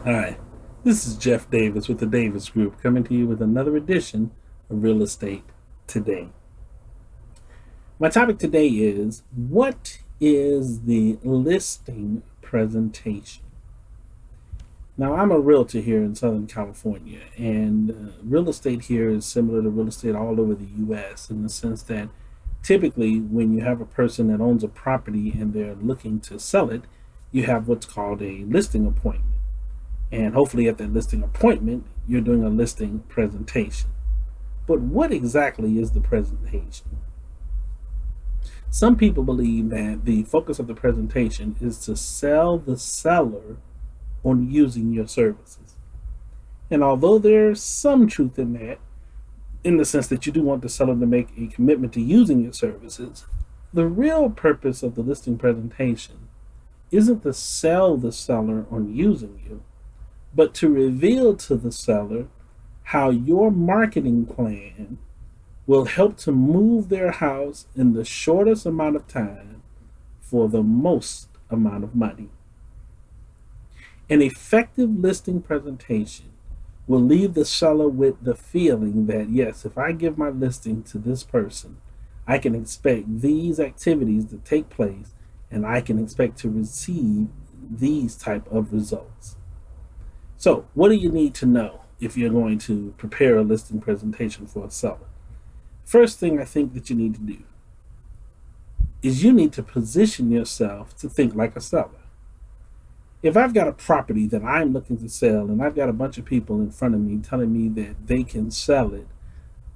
Hi, this is Jeff Davis with the Davis Group coming to you with another edition of Real Estate Today. My topic today is, what is the listing presentation? Now, I'm a realtor here in Southern California, and real estate here is similar to real estate all over the U.S. in the sense that typically when you have a person that owns a property and they're looking to sell it, you have what's called a listing appointment. And hopefully at that listing appointment, you're doing a listing presentation. But what exactly is the presentation? Some people believe that the focus of the presentation is to sell the seller on using your services. And although there's some truth in that, in the sense that you do want the seller to make a commitment to using your services, the real purpose of the listing presentation isn't to sell the seller on using you, but to reveal to the seller how your marketing plan will help to move their house in the shortest amount of time for the most amount of money. An effective listing presentation will leave the seller with the feeling that, yes, if I give my listing to this person, I can expect these activities to take place and I can expect to receive these type of results. So, what do you need to know if you're going to prepare a listing presentation for a seller? First thing I think that you need to do is you need to position yourself to think like a seller. If I've got a property that I'm looking to sell and I've got a bunch of people in front of me telling me that they can sell it,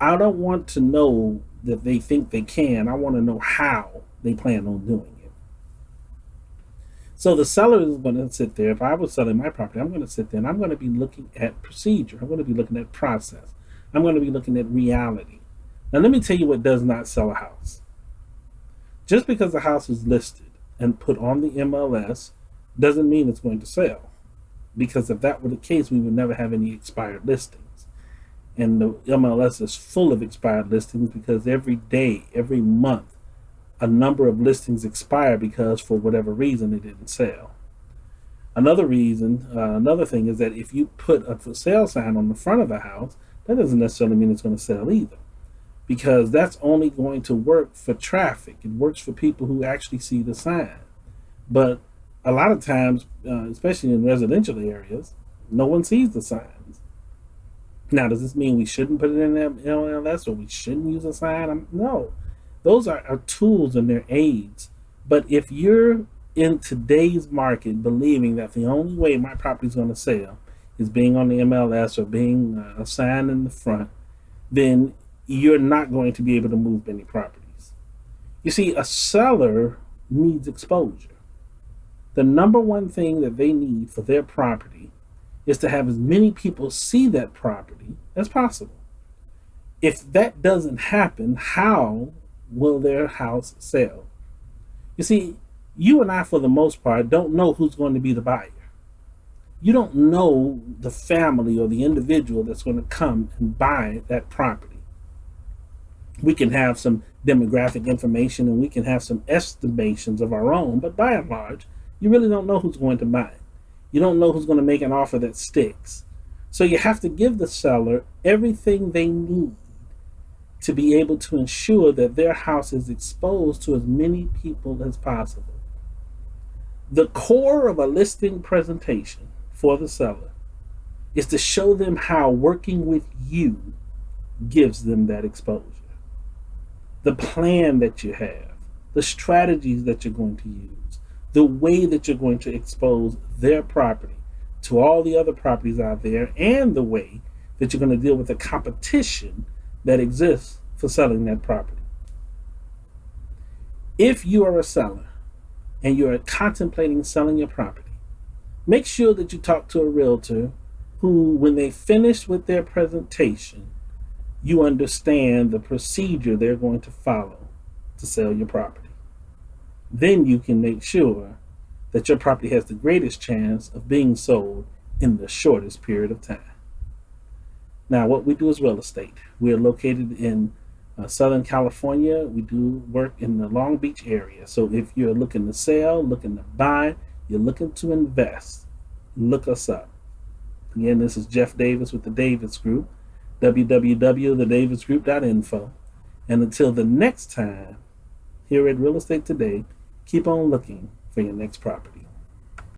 I don't want to know that they think they can. I want to know how they plan on doing it. So the seller is going to sit there. If I was selling my property, I'm going to sit there and I'm going to be looking at procedure. I'm going to be looking at process. I'm going to be looking at reality. Now, let me tell you what does not sell a house. Just because the house is listed and put on the MLS doesn't mean it's going to sell. Because if that were the case, we would never have any expired listings. And the MLS is full of expired listings because every day, every month, a number of listings expire because for whatever reason they didn't sell. Another thing is that if you put a for sale sign on the front of the house, that doesn't necessarily mean it's going to sell either, because that's only going to work for traffic. It works for people who actually see the sign. But a lot of times, especially in residential areas, no one sees the signs. Now, does this mean we shouldn't put it in the MLS or we shouldn't use a sign? No. Those are tools and they're aids. But if you're in today's market believing that the only way my property is going to sell is being on the MLS or being a sign in the front, then you're not going to be able to move many properties. You see, a seller needs exposure. The number one thing that they need for their property is to have as many people see that property as possible. If that doesn't happen, how will their house sell? You see, you and I, for the most part, don't know who's going to be the buyer. You don't know the family or the individual that's going to come and buy that property. We can have some demographic information and we can have some estimations of our own, but by and large, you really don't know who's going to buy it. You don't know who's going to make an offer that sticks. So you have to give the seller everything they need to be able to ensure that their house is exposed to as many people as possible. The core of a listing presentation for the seller is to show them how working with you gives them that exposure. The plan that you have, the strategies that you're going to use, the way that you're going to expose their property to all the other properties out there, and the way that you're going to deal with the competition that exists for selling that property. If you are a seller and you are contemplating selling your property, make sure that you talk to a realtor who, when they finish with their presentation, you understand the procedure they're going to follow to sell your property. Then you can make sure that your property has the greatest chance of being sold in the shortest period of time. Now, what we do is real estate. We are located in Southern California. We do work in the Long Beach area. So if you're looking to sell, looking to buy, you're looking to invest, look us up. Again, this is Jeff Davis with the Davis Group, www.thedavisgroup.info. And until the next time, here at Real Estate Today, keep on looking for your next property.